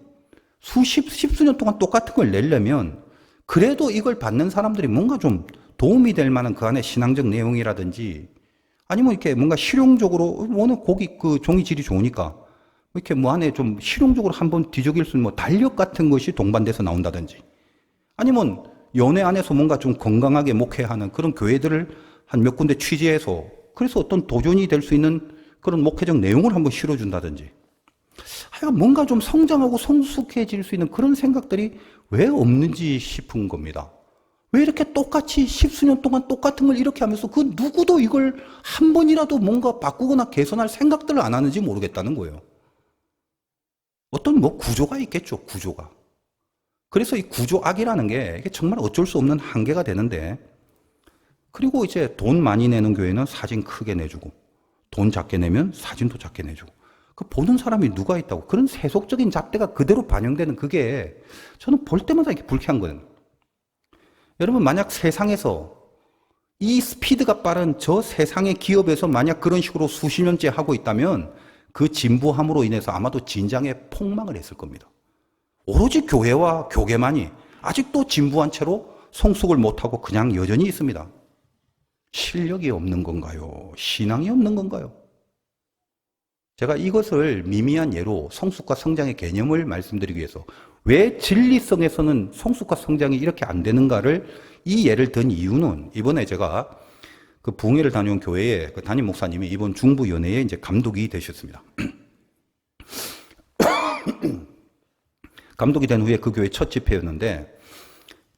십수년 동안 똑같은 걸 내려면 그래도 이걸 받는 사람들이 뭔가 좀 도움이 될 만한 그 안에 신앙적 내용이라든지 아니면 이렇게 뭔가 실용적으로 워낙 그 종이 질이 좋으니까 이렇게 뭐 안에 좀 실용적으로 한번 뒤적일 수 있는 뭐 달력 같은 것이 동반돼서 나온다든지 아니면 연회 안에서 뭔가 좀 건강하게 목회하는 그런 교회들을 한 몇 군데 취재해서 그래서 어떤 도전이 될 수 있는 그런 목회적 내용을 한번 실어준다든지 하여간 뭔가 좀 성장하고 성숙해질 수 있는 그런 생각들이 왜 없는지 싶은 겁니다. 왜 이렇게 똑같이 십수년 동안 똑같은 걸 이렇게 하면서 그 누구도 이걸 한 번이라도 뭔가 바꾸거나 개선할 생각들을 안 하는지 모르겠다는 거예요. 어떤 뭐 구조가 있겠죠, 구조가. 그래서 이 구조악이라는 게 이게 정말 어쩔 수 없는 한계가 되는데, 그리고 이제 돈 많이 내는 교회는 사진 크게 내주고, 돈 작게 내면 사진도 작게 내주고, 그 보는 사람이 누가 있다고, 그런 세속적인 잣대가 그대로 반영되는 그게 저는 볼 때마다 이렇게 불쾌한 거예요. 여러분, 만약 세상에서 이 스피드가 빠른 저 세상의 기업에서 만약 그런 식으로 수십 년째 하고 있다면 그 진부함으로 인해서 아마도 진장에 폭망을 했을 겁니다. 오로지 교회와 교계만이 아직도 진부한 채로 성숙을 못하고 그냥 여전히 있습니다. 실력이 없는 건가요? 신앙이 없는 건가요? 제가 이것을 미미한 예로 성숙과 성장의 개념을 말씀드리기 위해서 왜 진리성에서는 성숙과 성장이 이렇게 안 되는가를 이 예를 든 이유는 이번에 제가 그 부흥회를 다녀온 교회에 그 담임 목사님이 이번 중부연회에 이제 감독이 되셨습니다. 감독이 된 후에 그 교회 첫 집회였는데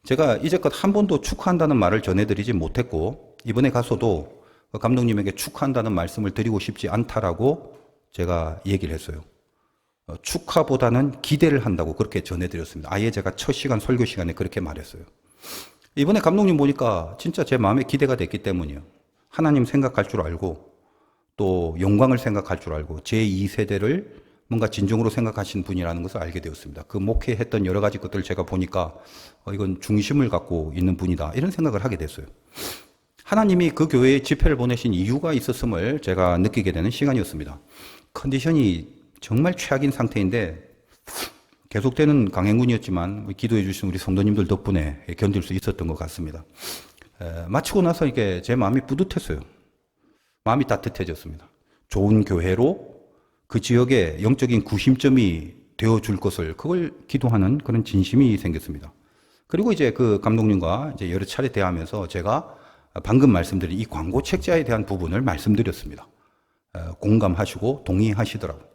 제가 이제껏 한 번도 축하한다는 말을 전해드리지 못했고 이번에 가서도 그 감독님에게 축하한다는 말씀을 드리고 싶지 않다라고 제가 얘기를 했어요. 축하보다는 기대를 한다고 그렇게 전해드렸습니다. 아예 제가 첫 시간 설교 시간에 그렇게 말했어요. 이번에 감독님 보니까 진짜 제 마음에 기대가 됐기 때문이에요. 하나님 생각할 줄 알고 또 영광을 생각할 줄 알고 제2세대를 뭔가 진정으로 생각하신 분이라는 것을 알게 되었습니다. 그 목회했던 여러 가지 것들을 제가 보니까 이건 중심을 갖고 있는 분이다 이런 생각을 하게 됐어요. 하나님이 그 교회에 집회를 보내신 이유가 있었음을 제가 느끼게 되는 시간이었습니다. 컨디션이 정말 최악인 상태인데 계속되는 강행군이었지만 기도해 주신 우리 성도님들 덕분에 견딜 수 있었던 것 같습니다. 마치고 나서 이게 제 마음이 뿌듯했어요. 마음이 따뜻해졌습니다. 좋은 교회로 그 지역의 영적인 구심점이 되어줄 것을 그걸 기도하는 그런 진심이 생겼습니다. 그리고 이제 그 감독님과 이제 여러 차례 대화하면서 제가 방금 말씀드린 이 광고 책자에 대한 부분을 말씀드렸습니다. 공감하시고 동의하시더라고요.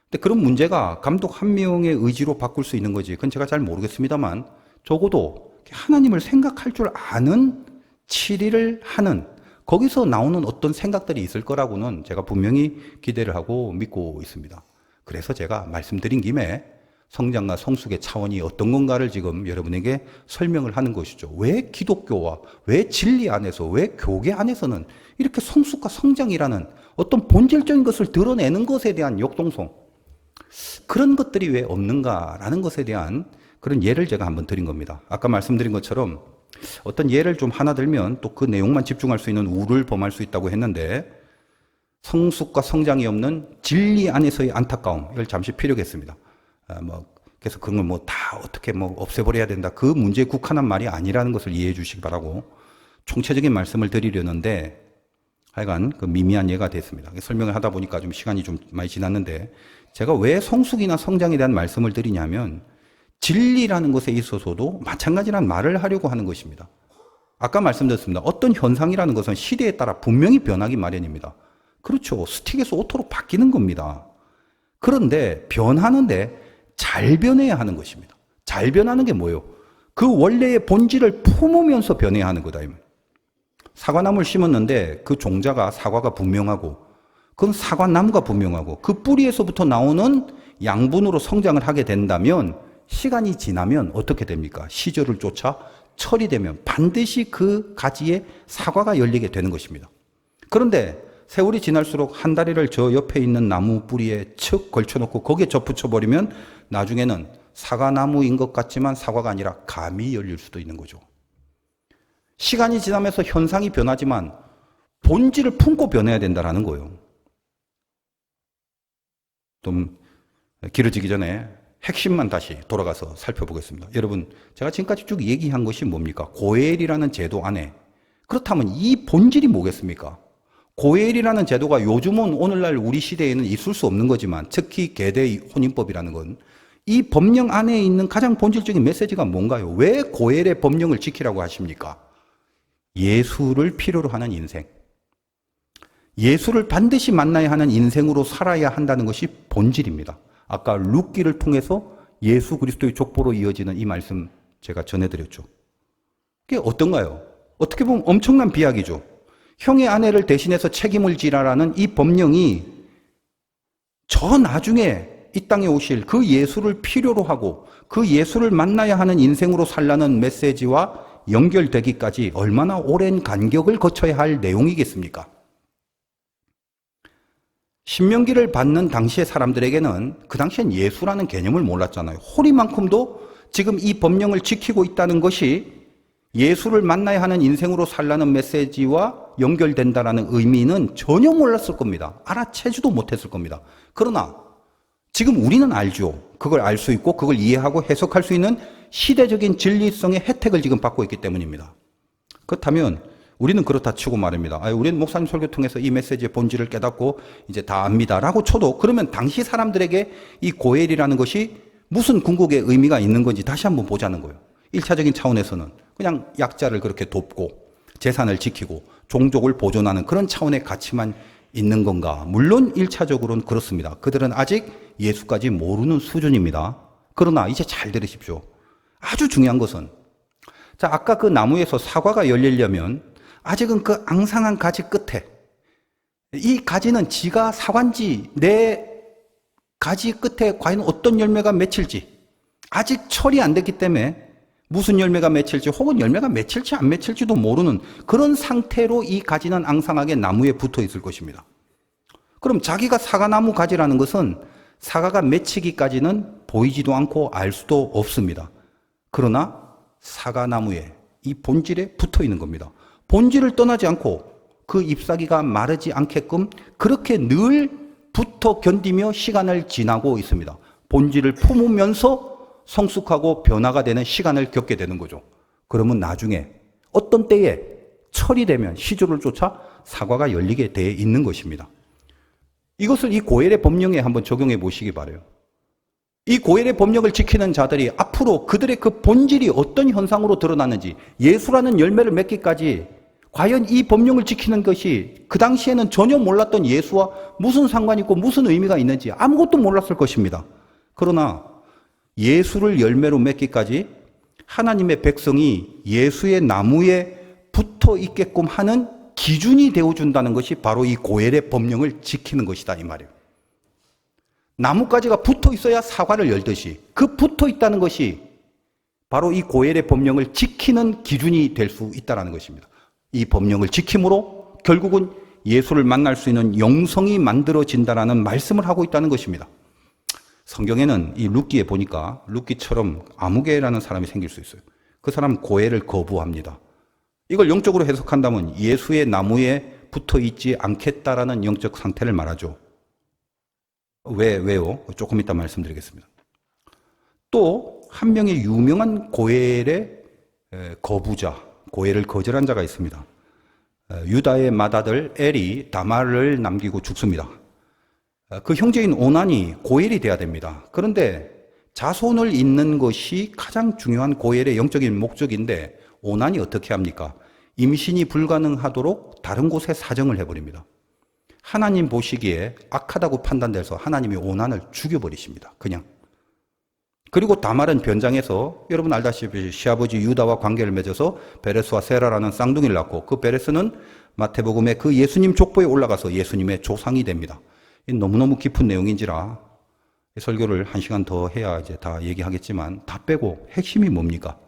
근데 그런 문제가 감독 한 명의 의지로 바꿀 수 있는 거지 그건 제가 잘 모르겠습니다만 적어도 하나님을 생각할 줄 아는 치리를 하는 거기서 나오는 어떤 생각들이 있을 거라고는 제가 분명히 기대를 하고 믿고 있습니다. 그래서 제가 말씀드린 김에 성장과 성숙의 차원이 어떤 건가를 지금 여러분에게 설명을 하는 것이죠. 왜 기독교와 왜 진리 안에서 왜 교계 안에서는 이렇게 성숙과 성장이라는 어떤 본질적인 것을 드러내는 것에 대한 역동성 그런 것들이 왜 없는가라는 것에 대한 그런 예를 제가 한번 드린 겁니다. 아까 말씀드린 것처럼 어떤 예를 좀 하나 들면 또 그 내용만 집중할 수 있는 우를 범할 수 있다고 했는데 성숙과 성장이 없는 진리 안에서의 안타까움 이걸 잠시 피력했습니다. 그래서 그런 걸 뭐 다 어떻게 뭐 없애버려야 된다 그 문제에 국한한 말이 아니라는 것을 이해해 주시기 바라고 총체적인 말씀을 드리려는데 하여간 그 미미한 예가 됐습니다. 설명을 하다 보니까 좀 시간이 좀 많이 지났는데 제가 왜 성숙이나 성장에 대한 말씀을 드리냐면 진리라는 것에 있어서도 마찬가지란 말을 하려고 하는 것입니다. 아까 말씀드렸습니다. 어떤 현상이라는 것은 시대에 따라 분명히 변하기 마련입니다. 그렇죠. 스틱에서 오토로 바뀌는 겁니다. 그런데 변하는데 잘 변해야 하는 것입니다. 잘 변하는 게 뭐예요? 그 원래의 본질을 품으면서 변해야 하는 거다. 사과나무를 심었는데 그 종자가 사과가 분명하고 그건 사과나무가 분명하고 그 뿌리에서부터 나오는 양분으로 성장을 하게 된다면 시간이 지나면 어떻게 됩니까? 시절을 쫓아 철이 되면 반드시 그 가지에 사과가 열리게 되는 것입니다. 그런데 세월이 지날수록 한 다리를 저 옆에 있는 나무 뿌리에 척 걸쳐놓고 거기에 접붙여버리면 나중에는 사과나무인 것 같지만 사과가 아니라 감이 열릴 수도 있는 거죠. 시간이 지나면서 현상이 변하지만 본질을 품고 변해야 된다는 거예요. 좀 길어지기 전에 핵심만 다시 돌아가서 살펴보겠습니다. 여러분, 제가 지금까지 쭉 얘기한 것이 뭡니까? 고엘이라는 제도 안에 그렇다면 이 본질이 뭐겠습니까? 고엘이라는 제도가 요즘은 오늘날 우리 시대에는 있을 수 없는 거지만 특히 계대 혼인법이라는 건 이 법령 안에 있는 가장 본질적인 메시지가 뭔가요? 왜 고엘의 법령을 지키라고 하십니까? 예수를 필요로 하는 인생. 예수를 반드시 만나야 하는 인생으로 살아야 한다는 것이 본질입니다. 아까 룻기를 통해서 예수 그리스도의 족보로 이어지는 이 말씀 제가 전해드렸죠. 그게 어떤가요? 어떻게 보면 엄청난 비약이죠. 형의 아내를 대신해서 책임을 지라라는 이 법령이 저 나중에 이 땅에 오실 그 예수를 필요로 하고 그 예수를 만나야 하는 인생으로 살라는 메시지와 연결되기까지 얼마나 오랜 간격을 거쳐야 할 내용이겠습니까? 신명기를 받는 당시의 사람들에게는 그 당시엔 예수라는 개념을 몰랐잖아요. 호리만큼도 지금 이 법령을 지키고 있다는 것이 예수를 만나야 하는 인생으로 살라는 메시지와 연결된다는 의미는 전혀 몰랐을 겁니다. 알아채지도 못했을 겁니다. 그러나 지금 우리는 알죠. 그걸 알 수 있고 그걸 이해하고 해석할 수 있는 시대적인 진리성의 혜택을 지금 받고 있기 때문입니다. 그렇다면 우리는 그렇다 치고 말입니다. 우리는 목사님 설교 통해서 이 메시지의 본질을 깨닫고 이제 다 압니다 라고 쳐도, 그러면 당시 사람들에게 이 고엘이라는 것이 무슨 궁극의 의미가 있는 건지 다시 한번 보자는 거예요. 1차적인 차원에서는 그냥 약자를 그렇게 돕고 재산을 지키고 종족을 보존하는 그런 차원의 가치만 있는 건가? 물론 1차적으로는 그렇습니다. 그들은 아직 예수까지 모르는 수준입니다. 그러나 이제 잘 들으십시오. 아주 중요한 것은, 자, 아까 그 나무에서 사과가 열리려면 아직은 그 앙상한 가지 끝에, 이 가지는 지가 사과인지 내 가지 끝에 과연 어떤 열매가 맺힐지 아직 철이 안 됐기 때문에 무슨 열매가 맺힐지 혹은 열매가 맺힐지 안 맺힐지도 모르는 그런 상태로 이 가지는 앙상하게 나무에 붙어 있을 것입니다. 그럼 자기가 사과나무 가지라는 것은 사과가 맺히기까지는 보이지도 않고 알 수도 없습니다. 그러나 사과나무에 이 본질에 붙어 있는 겁니다. 본질을 떠나지 않고 그 잎사귀가 마르지 않게끔 그렇게 늘 붙어 견디며 시간을 지나고 있습니다. 본질을 품으면서 성숙하고 변화가 되는 시간을 겪게 되는 거죠. 그러면 나중에 어떤 때에 철이 되면 시주를 쫓아 사과가 열리게 돼 있는 것입니다. 이것을 이 고엘의 법령에 한번 적용해 보시기 바라요. 이 고엘의 법령을 지키는 자들이 앞으로 그들의 그 본질이 어떤 현상으로 드러나는지, 예수라는 열매를 맺기까지 과연 이 법령을 지키는 것이 그 당시에는 전혀 몰랐던 예수와 무슨 상관이 있고 무슨 의미가 있는지 아무것도 몰랐을 것입니다. 그러나 예수를 열매로 맺기까지 하나님의 백성이 예수의 나무에 붙어 있게끔 하는 기준이 되어준다는 것이 바로 이 고엘의 법령을 지키는 것이다, 이 말이에요. 나무가지가 붙어 있어야 사과를 열듯이 그 붙어 있다는 것이 바로 이 고엘의 법령을 지키는 기준이 될 수 있다는 것입니다. 이 법령을 지킴으로 결국은 예수를 만날 수 있는 영성이 만들어진다라는 말씀을 하고 있다는 것입니다. 성경에는 이 룻기에 보니까 룻기처럼 아무개라는 사람이 생길 수 있어요. 그 사람 고엘을 거부합니다. 이걸 영적으로 해석한다면 예수의 나무에 붙어 있지 않겠다라는 영적 상태를 말하죠. 왜요? 조금 이따 말씀드리겠습니다. 또 한 명의 유명한 고엘의 거부자, 고엘을 거절한 자가 있습니다. 유다의 맏아들 엘이 다말을 남기고 죽습니다. 그 형제인 오난이 고엘이 돼야 됩니다. 그런데 자손을 잇는 것이 가장 중요한 고엘의 영적인 목적인데 오난이 어떻게 합니까? 임신이 불가능하도록 다른 곳에 사정을 해버립니다. 하나님 보시기에 악하다고 판단돼서 하나님이 오난을 죽여버리십니다. 그냥. 그리고 다말은 변장해서 여러분 알다시피 시아버지 유다와 관계를 맺어서 베레스와 세라라는 쌍둥이를 낳고 그 베레스는 마태복음의 그 예수님 족보에 올라가서 예수님의 조상이 됩니다. 너무너무 깊은 내용인지라 설교를 1시간 더 해야 이제 다 얘기하겠지만 다 빼고 핵심이 뭡니까?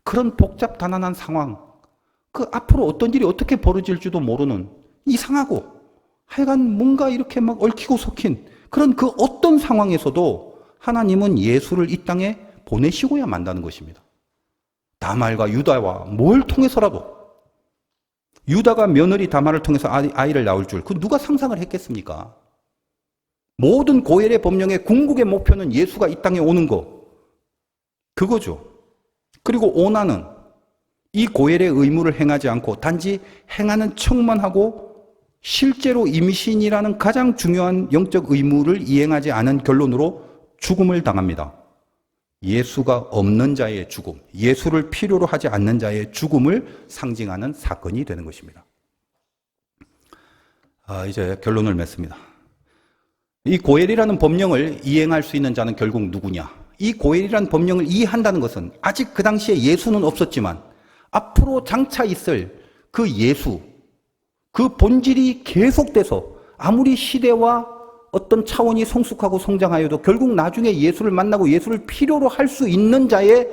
그런 복잡 단안한 상황, 그 앞으로 어떤 일이 어떻게 벌어질지도 모르는 이상하고 하여간 뭔가 이렇게 막 얽히고 섞인 그런 그 어떤 상황에서도 하나님은 예수를 이 땅에 보내시고야 만다는 것입니다. 다말과 유다와 뭘 통해서라도 유다가 며느리 다말을 통해서 아이를 낳을 줄 그 누가 상상을 했겠습니까? 모든 고엘의 법령의 궁극의 목표는 예수가 이 땅에 오는 거 그거죠. 그리고 오나는 이 고엘의 의무를 행하지 않고 단지 행하는 척만 하고 실제로 임신이라는 가장 중요한 영적 의무를 이행하지 않은 결론으로 죽음을 당합니다. 예수가 없는 자의 죽음, 예수를 필요로 하지 않는 자의 죽음을 상징하는 사건이 되는 것입니다. 이제 결론을 맺습니다. 이 고엘이라는 법령을 이행할 수 있는 자는 결국 누구냐? 이 고엘이라는 법령을 이해한다는 것은 아직 그 당시에 예수는 없었지만 앞으로 장차 있을 그 예수, 그 본질이 계속돼서 아무리 시대와 어떤 차원이 성숙하고 성장하여도 결국 나중에 예수를 만나고 예수를 필요로 할 수 있는 자의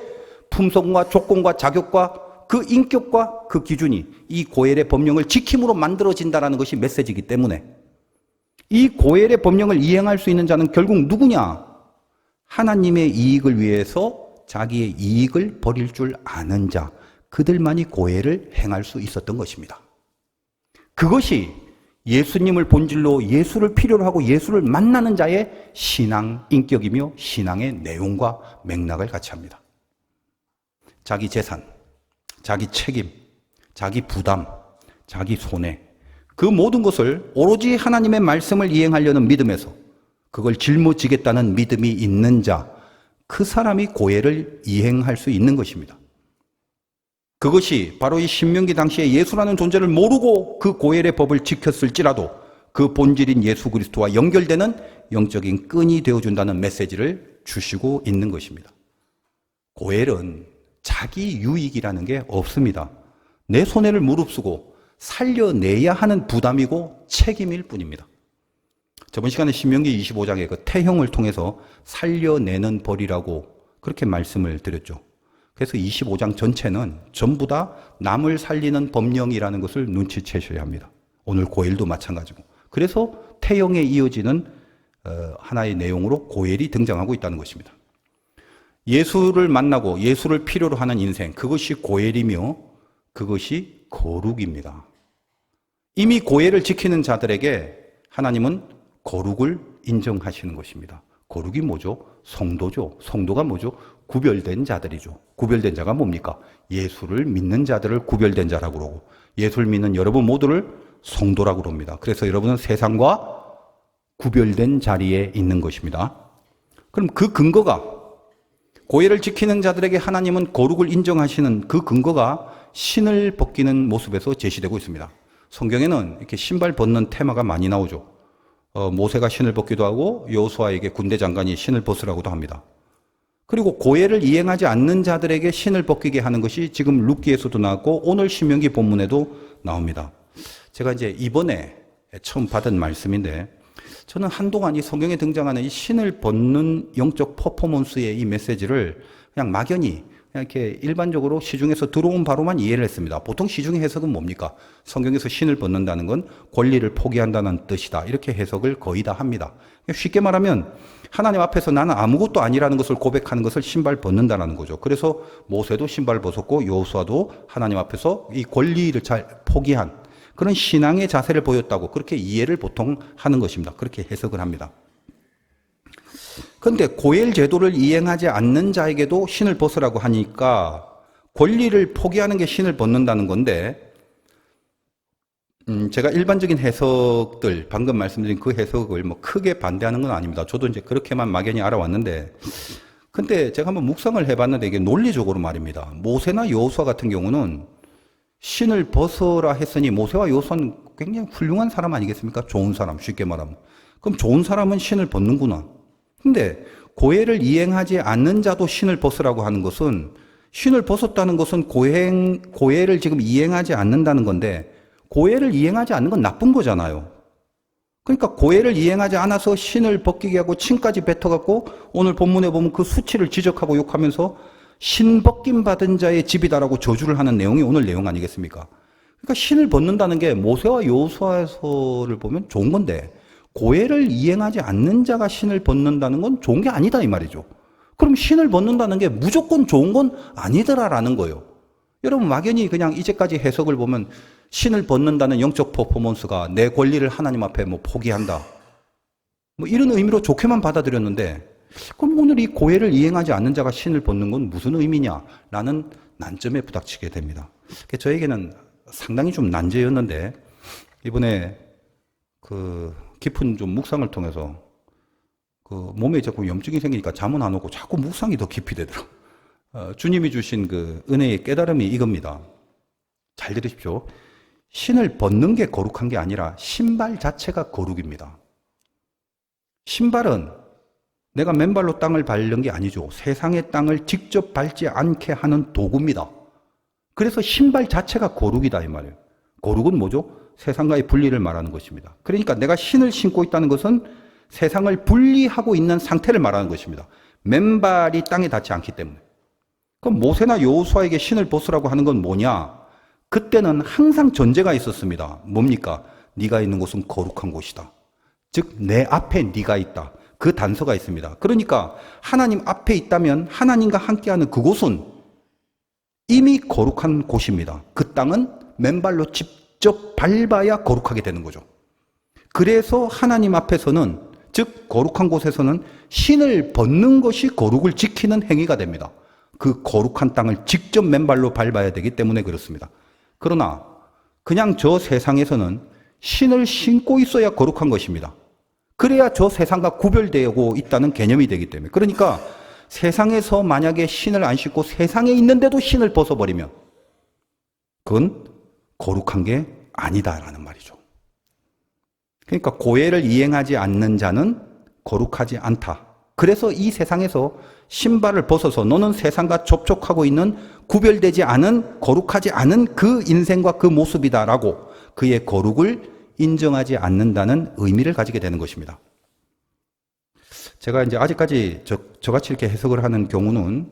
품성과 조건과 자격과 그 인격과 그 기준이 이 고엘의 법령을 지킴으로 만들어진다는 것이 메시지이기 때문에 이 고엘의 법령을 이행할 수 있는 자는 결국 누구냐? 하나님의 이익을 위해서 자기의 이익을 버릴 줄 아는 자, 그들만이 고엘을 행할 수 있었던 것입니다. 그것이 예수님을 본질로 예수를 필요로 하고 예수를 만나는 자의 신앙 인격이며 신앙의 내용과 맥락을 같이 합니다. 자기 재산, 자기 책임, 자기 부담, 자기 손해, 그 모든 것을 오로지 하나님의 말씀을 이행하려는 믿음에서 그걸 짊어지겠다는 믿음이 있는 자, 그 사람이 고해를 이행할 수 있는 것입니다. 그것이 바로 이 신명기 당시에 예수라는 존재를 모르고 그 고헬의 법을 지켰을지라도 그 본질인 예수 그리스도와 연결되는 영적인 끈이 되어준다는 메시지를 주시고 있는 것입니다. 고헬은 자기 유익이라는 게 없습니다. 내 손해를 무릅쓰고 살려내야 하는 부담이고 책임일 뿐입니다. 저번 시간에 신명기 25장의 그 태형을 통해서 살려내는 벌이라고 그렇게 말씀을 드렸죠. 그래서 25장 전체는 전부 다 남을 살리는 법령이라는 것을 눈치채셔야 합니다. 오늘 고헬도 마찬가지고. 그래서 태형에 이어지는 하나의 내용으로 고헬이 등장하고 있다는 것입니다. 예수를 만나고 예수를 필요로 하는 인생, 그것이 고헬이며 그것이 거룩입니다. 이미 고헬을 지키는 자들에게 하나님은 거룩을 인정하시는 것입니다. 거룩이 뭐죠? 성도죠. 성도가 뭐죠? 구별된 자들이죠. 구별된 자가 뭡니까? 예수를 믿는 자들을 구별된 자라고 그러고 예수를 믿는 여러분 모두를 성도라고 그럽니다. 그래서 여러분은 세상과 구별된 자리에 있는 것입니다. 그럼 그 근거가, 고해를 지키는 자들에게 하나님은 거룩을 인정하시는 그 근거가 신을 벗기는 모습에서 제시되고 있습니다. 성경에는 이렇게 신발 벗는 테마가 많이 나오죠. 모세가 신을 벗기도 하고 여호수아에게 군대 장관이 신을 벗으라고도 합니다. 그리고 고해를 이행하지 않는 자들에게 신을 벗기게 하는 것이 지금 룻기에서도 나왔고 오늘 신명기 본문에도 나옵니다. 제가 이제 이번에 처음 받은 말씀인데 저는 한동안 이 성경에 등장하는 이 신을 벗는 영적 퍼포먼스의 이 메시지를 그냥 막연히 그냥 이렇게 일반적으로 시중에서 들어온 바로만 이해를 했습니다. 보통 시중의 해석은 뭡니까? 성경에서 신을 벗는다는 건 권리를 포기한다는 뜻이다. 이렇게 해석을 거의 다 합니다. 쉽게 말하면 하나님 앞에서 나는 아무것도 아니라는 것을 고백하는 것을 신발 벗는다는 거죠. 그래서 모세도 신발 벗었고 여호수아도 하나님 앞에서 이 권리를 잘 포기한 그런 신앙의 자세를 보였다고 그렇게 이해를 보통 하는 것입니다. 그렇게 해석을 합니다. 그런데 고헬 제도를 이행하지 않는 자에게도 신을 벗으라고 하니까 권리를 포기하는 게 신을 벗는다는 건데 제가 일반적인 해석들 방금 말씀드린 그 해석을 뭐 크게 반대하는 건 아닙니다. 저도 이제 그렇게만 막연히 알아왔는데 근데 제가 한번 묵상을 해봤는데 이게 논리적으로 말입니다. 모세나 여호수아 같은 경우는 신을 벗어라 했으니 모세와 여호수아는 굉장히 훌륭한 사람 아니겠습니까? 좋은 사람, 쉽게 말하면. 그럼 좋은 사람은 신을 벗는구나. 근데 고해를 이행하지 않는 자도 신을 벗으라고 하는 것은 신을 벗었다는 것은 고해를 지금 이행하지 않는다는 건데 고해를 이행하지 않는 건 나쁜 거잖아요. 그러니까 고해를 이행하지 않아서 신을 벗기게 하고 침까지 뱉어갖고 오늘 본문에 보면 그 수치를 지적하고 욕하면서 신 벗김 받은 자의 집이다라고 저주를 하는 내용이 오늘 내용 아니겠습니까? 그러니까 신을 벗는다는 게 모세와 여호수아서를 보면 좋은 건데 고해를 이행하지 않는 자가 신을 벗는다는 건 좋은 게 아니다 이 말이죠. 그럼 신을 벗는다는 게 무조건 좋은 건 아니더라라는 거예요. 여러분 막연히 그냥 이제까지 해석을 보면 신을 벗는다는 영적 퍼포먼스가 내 권리를 하나님 앞에 뭐 포기한다. 뭐 이런 의미로 좋게만 받아들였는데 그럼 오늘 이 고해를 이행하지 않는 자가 신을 벗는 건 무슨 의미냐라는 난점에 부닥치게 됩니다. 저에게는 상당히 좀 난제였는데 이번에 그 깊은 좀 묵상을 통해서 그 몸에 자꾸 염증이 생기니까 잠은 안 오고 자꾸 묵상이 더 깊이 되더라고요. 주님이 주신 그 은혜의 깨달음이 이겁니다. 잘 들으십시오. 신을 벗는 게 거룩한 게 아니라 신발 자체가 거룩입니다. 신발은 내가 맨발로 땅을 밟는 게 아니죠. 세상의 땅을 직접 밟지 않게 하는 도구입니다. 그래서 신발 자체가 거룩이다 이 말이에요. 거룩은 뭐죠? 세상과의 분리를 말하는 것입니다. 그러니까 내가 신을 신고 있다는 것은 세상을 분리하고 있는 상태를 말하는 것입니다. 맨발이 땅에 닿지 않기 때문에. 그럼 모세나 여호수아에게 신을 벗으라고 하는 건 뭐냐? 그때는 항상 전제가 있었습니다. 뭡니까? 네가 있는 곳은 거룩한 곳이다. 즉 내 앞에 네가 있다. 그 단서가 있습니다. 그러니까 하나님 앞에 있다면 하나님과 함께하는 그곳은 이미 거룩한 곳입니다. 그 땅은 맨발로 직접 밟아야 거룩하게 되는 거죠. 그래서 하나님 앞에서는 즉 거룩한 곳에서는 신을 벗는 것이 거룩을 지키는 행위가 됩니다. 그 거룩한 땅을 직접 맨발로 밟아야 되기 때문에 그렇습니다. 그러나 그냥 저 세상에서는 신을 신고 있어야 거룩한 것입니다. 그래야 저 세상과 구별되고 있다는 개념이 되기 때문에. 그러니까 세상에서 만약에 신을 안 신고 세상에 있는데도 신을 벗어버리면 그건 거룩한 게 아니다라는 말이죠. 그러니까 고해를 이행하지 않는 자는 거룩하지 않다. 그래서 이 세상에서 신발을 벗어서 너는 세상과 접촉하고 있는 구별되지 않은 거룩하지 않은 그 인생과 그 모습이다라고 그의 거룩을 인정하지 않는다는 의미를 가지게 되는 것입니다. 제가 이제 아직까지 저같이 이렇게 해석을 하는 경우는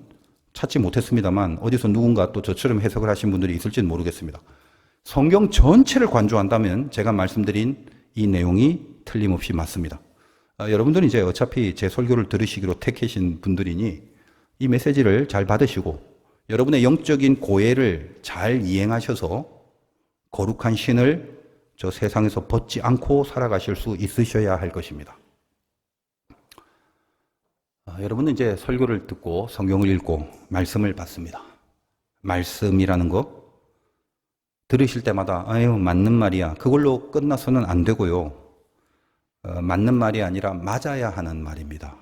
찾지 못했습니다만 어디서 누군가 또 저처럼 해석을 하신 분들이 있을지는 모르겠습니다. 성경 전체를 관조한다면 제가 말씀드린 이 내용이 틀림없이 맞습니다. 여러분들은 이제 어차피 제 설교를 들으시기로 택하신 분들이니 이 메시지를 잘 받으시고 여러분의 영적인 고해를 잘 이행하셔서 거룩한 신을 저 세상에서 벗지 않고 살아가실 수 있으셔야 할 것입니다. 여러분은 이제 설교를 듣고 성경을 읽고 말씀을 받습니다. 말씀이라는 거 들으실 때마다 아유 맞는 말이야. 그걸로 끝나서는 안 되고요. 맞는 말이 아니라 맞아야 하는 말입니다.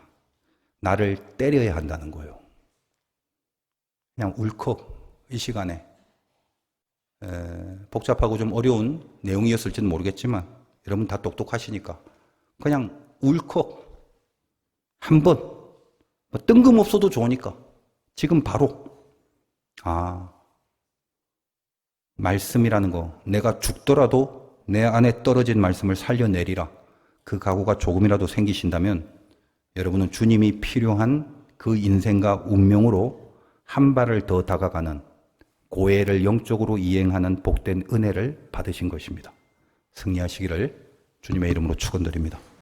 나를 때려야 한다는 거예요. 그냥 울컥 이 시간에 복잡하고 좀 어려운 내용이었을지는 모르겠지만 여러분 다 똑똑하시니까 그냥 울컥 한번 뭐 뜬금없어도 좋으니까 지금 바로 말씀이라는 거 내가 죽더라도 내 안에 떨어진 말씀을 살려내리라. 그 각오가 조금이라도 생기신다면 여러분은 주님이 필요한 그 인생과 운명으로 한 발을 더 다가가는 고해를 영적으로 이행하는 복된 은혜를 받으신 것입니다. 승리하시기를 주님의 이름으로 축원드립니다.